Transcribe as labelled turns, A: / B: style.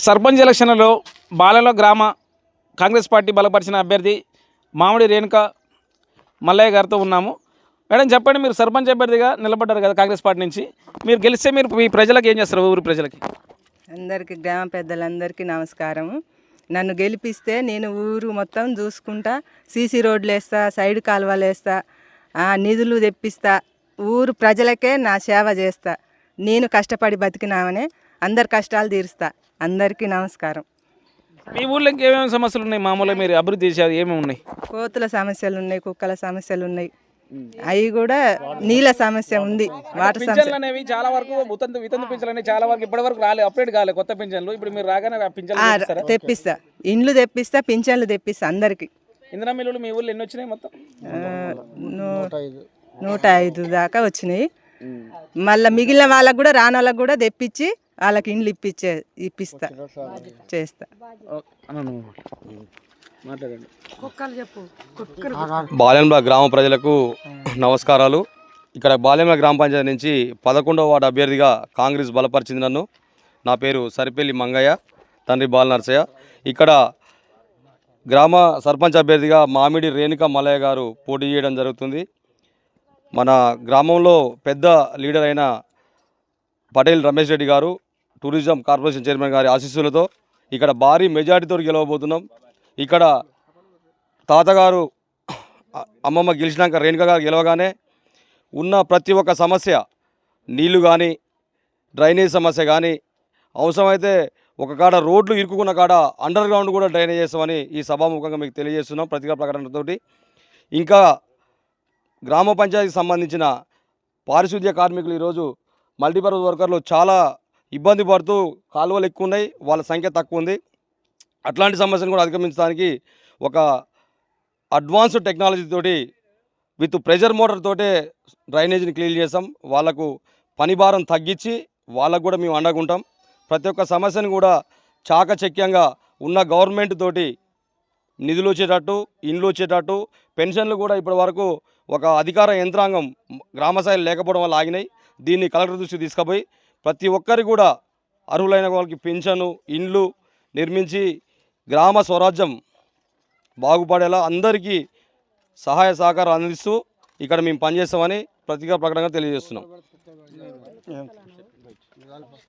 A: సర్పంచ్ ఎలక్షన్లలో బాలెల గ్రామ కాంగ్రెస్ పార్టీ బలపరిచిన అభ్యర్థి మామిడి రేణుక మల్లయ్య గారితో ఉన్నాము. మేడం చెప్పండి, మీరు సర్పంచ్ అభ్యర్థిగా నిలబడ్డారు కదా కాంగ్రెస్ పార్టీ నుంచి. మీరు గెలిస్తే మీరు మీ ప్రజలకు ఏం చేస్తారు? ఊరి ప్రజలకి
B: అందరికీ, గ్రామ పెద్దలందరికీ నమస్కారము. నన్ను గెలిపిస్తే నేను ఊరు మొత్తం చూసుకుంటా, సీసీ రోడ్లు వేస్తా, సైడ్ కాలువలు వేస్తా, నిధులు తెప్పిస్తా, ఊరు ప్రజలకే నా సేవ చేస్తా. నేను కష్టపడి బతికినామనే అందరి కష్టాలు తీరుస్తా. అందరికీ నమస్కారం.
A: మీ ఊళ్ళో ఇంకేమేమి సమస్యలు ఉన్నాయి? మామూలుగా మీరు అభివృద్ధి చేసేది ఏమేమి ఉన్నాయి?
B: కోతుల సమస్యలు ఉన్నాయి, కుక్కల సమస్యలు ఉన్నాయి, అవి కూడా నీళ్ళ సమస్య ఉంది, వాటర్ సమస్య.
A: పింఛన్లు అనేవి చాలా వరకు వితంతు పింఛన్లు అనేవి చాలా వరకు ఇప్పటి వరకు రాలేదు, అప్డేట్ కాలేదు కొత్త పింఛన్లు. ఇప్పుడు మీరు రాగానే పింఛన్లు
B: తెప్పిస్తా, ఇండ్లు తెప్పిస్తా, పింఛన్లు తెప్పిస్తా అందరికి.
A: ఇందిరా మిల్లులు మీ ఊళ్ళో ఎన్ని వచ్చినాయి? మొత్తం
B: 105 దాకా వచ్చినాయి. మళ్ళీ మిగిలిన వాళ్ళకు కూడా, రాని వాళ్ళకు కూడా తెప్పించి వాళ్ళకి ఇండ్లు ఇప్పిస్తా చేస్తా.
C: బాలెంల గ్రామ ప్రజలకు నమస్కారాలు. ఇక్కడ బాలెంల గ్రామ పంచాయతీ నుంచి 11వ వార్డు అభ్యర్థిగా కాంగ్రెస్ బలపరిచింది నన్ను. నా పేరు సరిపల్లి మంగయ్య, తండ్రి బాల నరసయ్య. ఇక్కడ గ్రామ సర్పంచ్ అభ్యర్థిగా మామిడి రేణుక మల్లయ్య గారు పోటీ చేయడం జరుగుతుంది. మన గ్రామంలో పెద్ద లీడర్ అయిన పటేల్ రమేష్ రెడ్డి గారు, టూరిజం కార్పొరేషన్ చైర్మన్ గారి ఆశీస్సులతో ఇక్కడ భారీ మెజార్టీతో గెలవబోతున్నాం. ఇక్కడ తాతగారు అమ్మమ్మ గెలిచినాక రేణుక గారు గెలవగానే ఉన్న ప్రతి ఒక్క సమస్య, నీళ్లు కానీ, డ్రైనేజ్ సమస్య కానీ, అవసరమైతే ఒక కాడ రోడ్లు ఇరుక్కున్న కాడ అండర్ గ్రౌండ్ కూడా డ్రైనేజ్ చేస్తామని ఈ సభాముఖంగా మీకు తెలియజేస్తున్నాం పత్రికా ప్రకటనతోటి. ఇంకా గ్రామ పంచాయతీకి సంబంధించిన పారిశుద్ధ్య కార్మికులు ఈరోజు మల్టీపర్పస్ వర్కర్లు చాలా ఇబ్బంది పడుతూ, కాలువలు ఎక్కువ ఉన్నాయి, వాళ్ళ సంఖ్య తక్కువ ఉంది. అట్లాంటి సమస్యను కూడా అధిగమించడానికి ఒక అడ్వాన్స్డ్ టెక్నాలజీ తోటి విత్ ప్రెషర్ మోటార్ తోటే డ్రైనేజీని క్లీన్ చేస్తాం. వాళ్లకు పని భారం తగ్గించి వాళ్ళకు కూడా మేము అండగా ఉంటాం. ప్రతి ఒక్క సమస్యను కూడా చాకచక్యంగా ఉన్న గవర్నమెంట్ తోటి నిధులు వచ్చేటట్టు, ఇండ్లు వచ్చేటట్టు, పెన్షన్లు కూడా ఇప్పటి వరకు ఒక అధికార యంత్రాంగం గ్రామ స్థాయిలో లేకపోవడం వల్ల ఆగినాయి. దీన్ని కలెక్టర్ దృష్టికి తీసుకుపోయి ప్రతి ఒక్కరికి కూడా అర్హులైన వాళ్ళకి పెన్షను, ఇండ్లు నిర్మించి గ్రామ స్వరాజ్యం బాగుపడేలా అందరికీ సహాయ సహకారం అందిస్తూ ఇక్కడ మేము పనిచేస్తామని పత్రికా ప్రకటనగా తెలియజేస్తున్నాం.